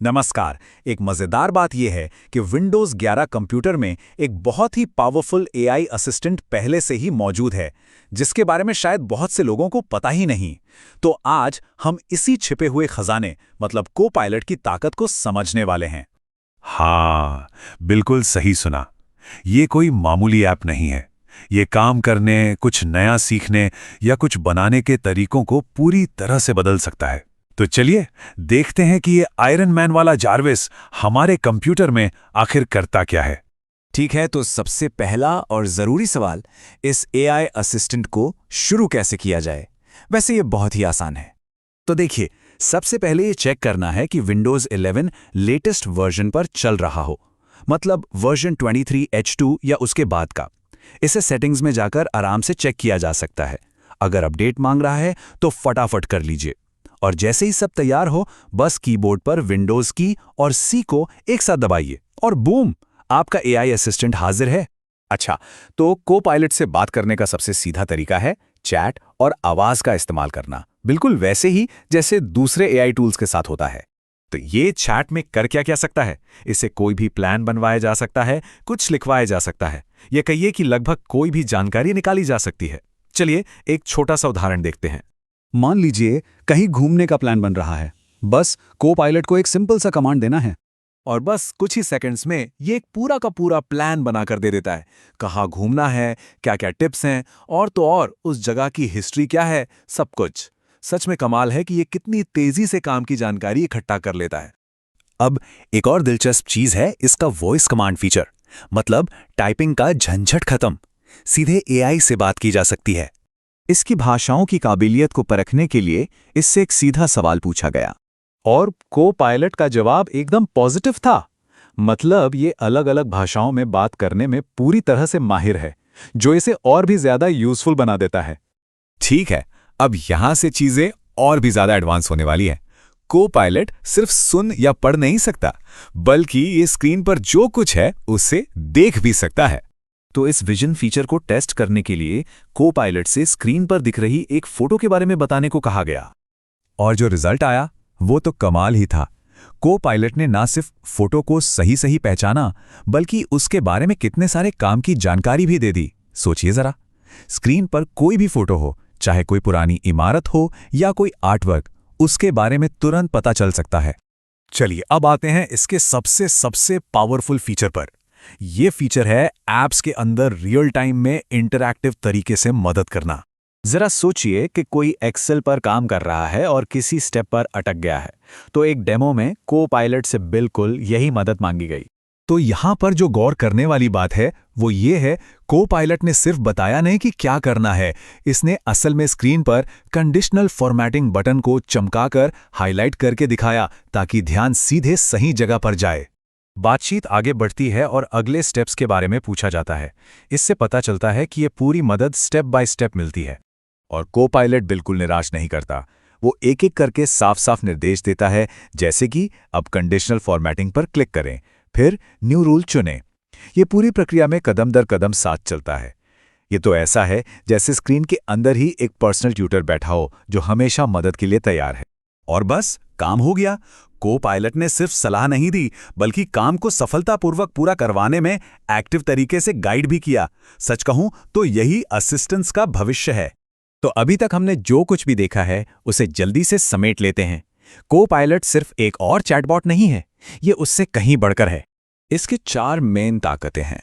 नमस्कार। एक मजेदार बात यह है कि विंडोज़ 11 कंप्यूटर में एक बहुत ही पावरफुल एआई असिस्टेंट पहले से ही मौजूद है, जिसके बारे में शायद बहुत से लोगों को पता ही नहीं। तो आज हम इसी छिपे हुए खजाने मतलब को पायलट की ताकत को समझने वाले हैं। हाँ, बिल्कुल सही सुना। ये कोई मामूली ऐप नहीं है। ये काम करने, कुछ नया सीखने या कुछ बनाने के तरीकों को पूरी तरह से बदल सकता है। तो चलिए देखते हैं कि ये आयरन मैन वाला जार्विस हमारे कंप्यूटर में आखिर करता क्या है। ठीक है, तो सबसे पहला और ज़रूरी सवाल, इस एआई असिस्टेंट को शुरू कैसे किया जाए? वैसे ये बहुत ही आसान है। तो देखिए, सबसे पहले ये चेक करना है कि विंडोज़ 11 लेटेस्ट वर्जन पर चल रहा हो, मतलब वर्जन 23H2 या उसके बाद का। इसे सेटिंग्स में जाकर आराम से चेक किया जा सकता है। अगर अपडेट मांग रहा है तो फटाफट कर लीजिए। और जैसे ही सब तैयार हो, बस कीबोर्ड पर विंडोज़ की और सी को एक साथ दबाइए और बूम, आपका एआई असिस्टेंट हाजिर है। अच्छा, तो को पायलट से बात करने का सबसे सीधा तरीका है चैट और आवाज़ का इस्तेमाल करना, बिल्कुल वैसे ही जैसे दूसरे एआई टूल्स के साथ होता है। तो ये चैट में कर क्या सकता है? इससे कोई भी प्लान बनवाया जा सकता है, कुछ लिखवाया जा सकता है, ये कहिए कि लगभग कोई भी जानकारी निकाली जा सकती है। चलिए एक छोटा सा उदाहरण देखते हैं। मान लीजिए कहीं घूमने का प्लान बन रहा है। बस को पायलट को एक सिंपल सा कमांड देना है और बस कुछ ही सेकंड्स में ये एक पूरा का पूरा प्लान बनाकर दे देता है। कहाँ घूमना है, क्या क्या टिप्स हैं, और तो और उस जगह की हिस्ट्री क्या है, सब कुछ। सच में कमाल है कि ये कितनी तेजी से काम की जानकारी इकट्ठा कर लेता है। अब एक और दिलचस्प चीज है इसका वॉइस कमांड फीचर, मतलब टाइपिंग का झंझट खत्म। सीधे एआई से बात की जा सकती है। इसकी भाषाओं की काबिलियत को परखने के लिए इससे एक सीधा सवाल पूछा गया और को पायलट का जवाब एकदम पॉजिटिव था। मतलब ये अलग अलग भाषाओं में बात करने में पूरी तरह से माहिर है, जो इसे और भी ज्यादा यूजफुल बना देता है। ठीक है, अब यहां से चीजें और भी ज्यादा एडवांस होने वाली है। को पायलट सिर्फ सुन या पढ़ नहीं सकता, बल्कि ये स्क्रीन पर जो कुछ है उसे देख भी सकता है। तो इस विजन फीचर को टेस्ट करने के लिए को पायलट से स्क्रीन पर दिख रही एक फोटो के बारे में बताने को कहा गया। और जो रिजल्ट आया वो तो कमाल ही था। को पायलट ने ना सिर्फ फोटो को सही सही पहचाना, बल्कि उसके बारे में कितने सारे काम की जानकारी भी दे दी। सोचिए जरा, स्क्रीन पर कोई भी फोटो हो, चाहे कोई पुरानी इमारत हो या कोई आर्टवर्क, उसके बारे में तुरंत पता चल सकता है। चलिए अब आते हैं इसके सबसे पावरफुल फीचर पर। यह फीचर है ऐप्स के अंदर रियल टाइम में इंटरैक्टिव तरीके से मदद करना। जरा सोचिए कि कोई एक्सेल पर काम कर रहा है और किसी स्टेप पर अटक गया है, तो एक डेमो में को पायलट से बिल्कुल यही मदद मांगी गई। तो यहां पर जो गौर करने वाली बात है वो ये है, को पायलट ने सिर्फ बताया नहीं कि क्या करना है, इसने असल में स्क्रीन पर कंडीशनल फॉर्मेटिंग बटन को चमकाकर हाईलाइट करके दिखाया, ताकि ध्यान सीधे सही जगह पर जाए। बातचीत आगे बढ़ती है और अगले स्टेप्स के बारे में पूछा जाता है। इससे पता चलता है कि ये पूरी मदद स्टेप बाय स्टेप मिलती है। और को पायलट बिल्कुल निराश नहीं करता। वो एक एक करके साफ साफ निर्देश देता है, जैसे कि अब कंडीशनल फॉर्मेटिंग पर क्लिक करें, फिर न्यू रूल चुनें। ये पूरी प्रक्रिया में कदम दर कदम साथ चलता है। ये तो ऐसा है जैसे स्क्रीन के अंदर ही एक पर्सनल ट्यूटर बैठा हो, जो हमेशा मदद के लिए तैयार है। और बस काम हो गया। को पायलट ने सिर्फ सलाह नहीं दी, बल्कि काम को सफलतापूर्वक पूरा करवाने में एक्टिव तरीके से गाइड भी किया। सच कहूं तो यही असिस्टेंस का भविष्य है। तो अभी तक हमने जो कुछ भी देखा है उसे जल्दी से समेट लेते हैं। को पायलट सिर्फ एक और चैटबॉट नहीं है, ये उससे कहीं बढ़कर है। इसके 4 मेन ताकतें हैं।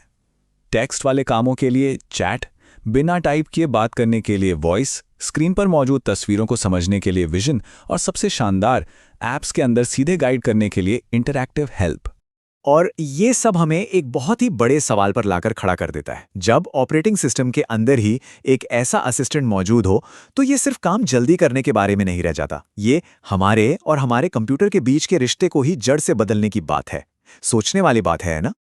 टेक्स्ट वाले कामों के लिए चैट, बिना टाइप किए बात करने के लिए वॉइस, स्क्रीन पर मौजूद तस्वीरों को समझने के लिए विजन, और सबसे शानदार, ऐप्स के अंदर सीधे गाइड करने के लिए इंटरैक्टिव हेल्प। और ये सब हमें एक बहुत ही बड़े सवाल पर लाकर खड़ा कर देता है। जब ऑपरेटिंग सिस्टम के अंदर ही एक ऐसा असिस्टेंट मौजूद हो, तो ये सिर्फ काम जल्दी करने के बारे में नहीं रह जाता। ये हमारे और हमारे कंप्यूटर के बीच के रिश्ते को ही जड़ से बदलने की बात है। सोचने वाली बात है ना?